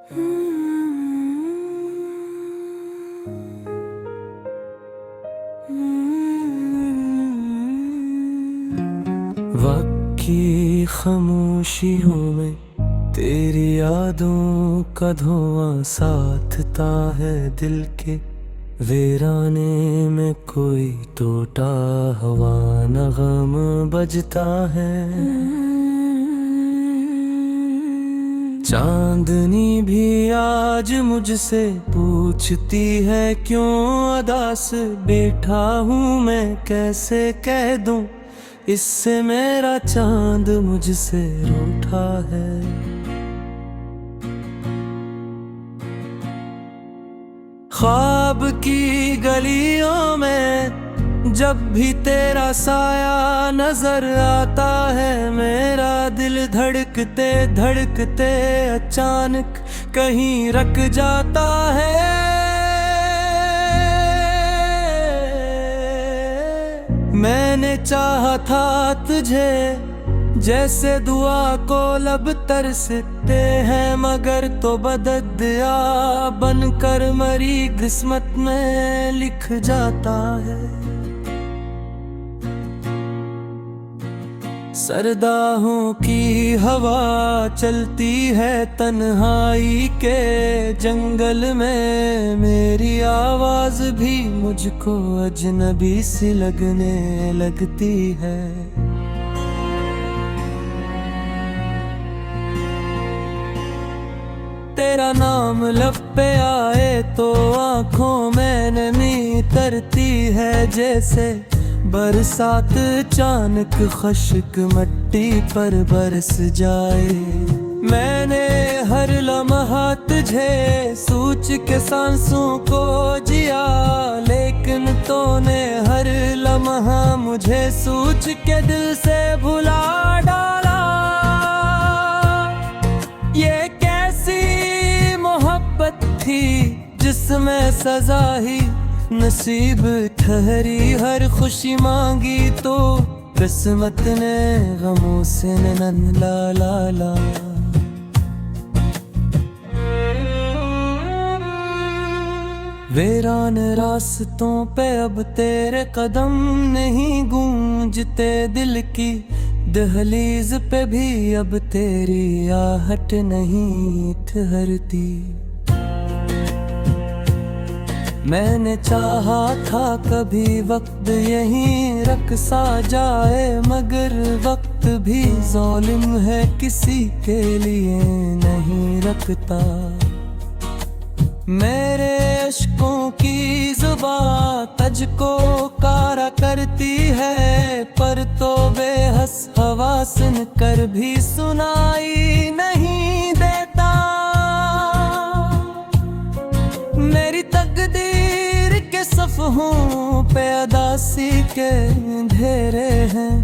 वक्त की खामोशियों में तेरी यादों का धुआं साथता है दिल के वीराने में कोई टूटा हुआ नगम बजता है। चांदनी भी आज मुझसे पूछती है क्यों अदास बैठा हूँ मैं, कैसे कह दूं इससे मेरा चांद मुझसे रूठा है। ख्वाब की गलियों में जब भी तेरा साया नजर आता है, मेरा दिल धड़कते धड़कते अचानक कहीं रुक जाता है। मैंने चाहा था तुझे जैसे दुआ को लब तरसते हैं, मगर तो बददुआ बनकर मरी किस्मत में लिख जाता है। सरदाहों की हवा चलती है तन्हाई के जंगल में, मेरी आवाज भी मुझको अजनबी सी लगने लगती है। तेरा नाम लब पे आए तो आँखों में नमी तरती है, जैसे बरसात अचानक खश्क मिट्टी पर बरस जाए। मैंने हर लम्हा तुझे सोच के सांसों को जिया, लेकिन तूने हर लम्हा मुझे सोच के दिल से भुला डाला। ये कैसी मोहब्बत थी जिसमें सजा ही नसीब ठहरी, हर खुशी मांगी तो किस्मत ने गमों से नन ला ला ला। वीरान रास्तों पे अब तेरे कदम नहीं गूंजते, दिल की दहलीज पे भी अब तेरी आहट नहीं ठहरती। मैंने चाहा था कभी वक्त यहीं रखसा जाए, मगर वक्त भी ज़ालिम है किसी के लिए नहीं रखता। मेरे अश्कों की जुबां तुझको कारा करती है, पर तो बेहस हवा सुन कर भी सुनाई नहीं देता। मेरी तकदीर के सफ़हों पे अदासी के अंधेरे हैं,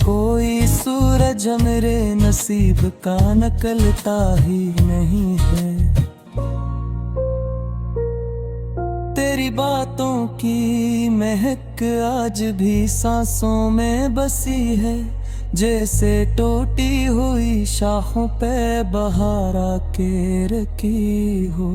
कोई सूरज मेरे नसीब का निकलता ही नहीं है। तेरी बातों की महक आज भी सांसों में बसी है, जैसे टूटी हुई शाखों पे बहार आके रखी हो।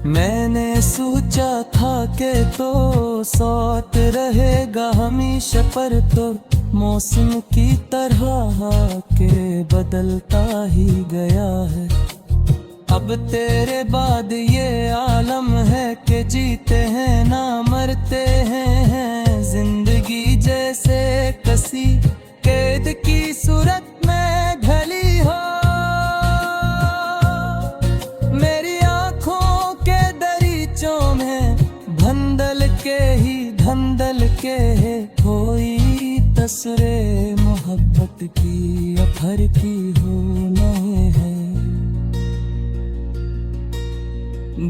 मैंने सोचा था कि तो साथ रहेगा हमेशा, पर तो मौसम की तरह के बदलता ही गया है। अब तेरे बाद ये आलम है कि जीते हैं ना मरते हैं, जिंदगी जैसे कसी कैद की सूरत में ढली हो। मेरी आँखों के दरीचों में धंधल के ही धंधल के है, कोई तस्वीरे मोहब्बत की अफर की हो नहीं है।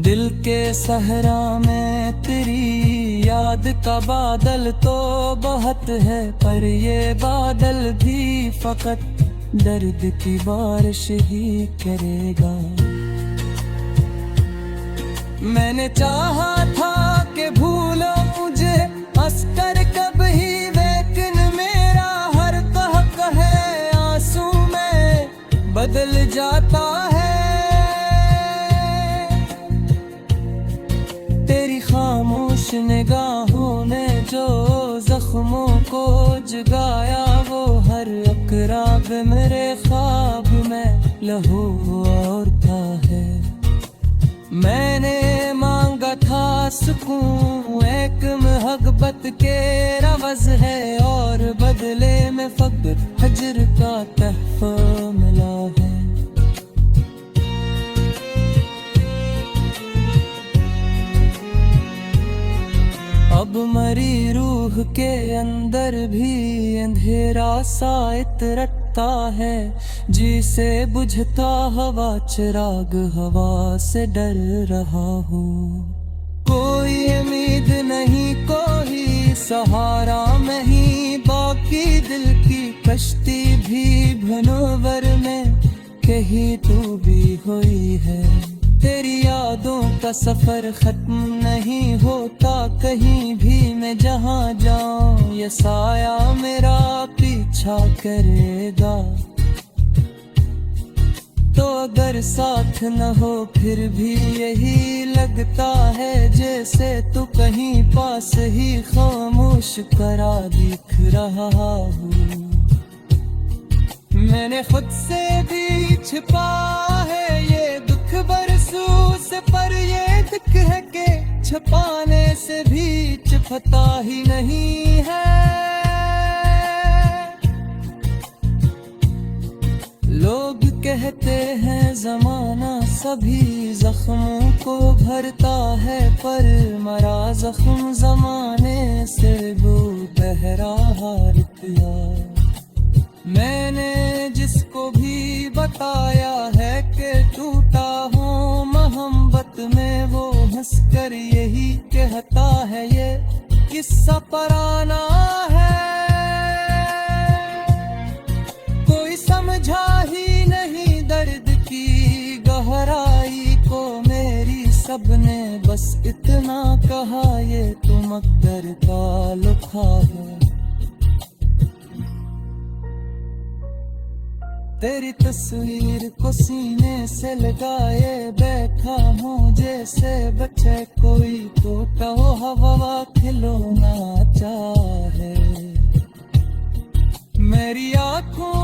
दिल के सहरा में तेरी याद का बादल तो बहुत है, पर ये बादल भी फकत दर्द की बारिश ही करेगा। मैंने चाहा था कि भूलो मुझे हंसकर कब ही, लेकिन मेरा हर कहक है आंसू में बदल जाता है। तेरी खामोश निगाहों ने जो जख्मों को जगाया, वो हर अकराब मेरे ख्वाब में लहू और था है। मैंने मांगा था सुकून, एक मोहब्बत के रवज़ है, और बदले में फक्र हजर का तहफ़ा मिला है। अब मरी रूह के अंदर भी अंधेरा सा इतरता है, जिसे बुझता हवा चिराग हवा से डर रहा हूँ। कोई उम्मीद नहीं, कोई सहारा नहीं, बाकी दिल की कश्ती भी भनोवर में कहीं तू भी हुई है। तेरी यादों का सफर खत्म नहीं होता कहीं भी, मैं जहाँ जाऊं ये साया मेरा पीछा करेगा। तो अगर साथ न हो फिर भी यही लगता है, जैसे तू कहीं पास ही खामोश करा दिख रहा हूँ। मैंने खुद से भी छिपा है ये दुख बरसों से, पर ये दुख है के छुपाने से भी छिपता ही नहीं है। लोग कहते हैं ज़माना सभी जख्मों को भरता है, पर मरा जख्म ज़माने से वो बहरा हार किया। मैंने जिसको भी बताया है कि टूटा हूँ मोहब्बत में, वो हंसकर यही कहता है ये किस्सा पुराना है। कोई समझा ही नहीं दर्द की गहराई को मेरी, सबने बस इतना कहा ये तुम अक्दर का लुखा है। तेरी तस्वीर को सीने से लगाए बैठा हूँ, जैसे बच्चे कोई टूटा हो हवा खिलौना चाहे। मेरी आँखों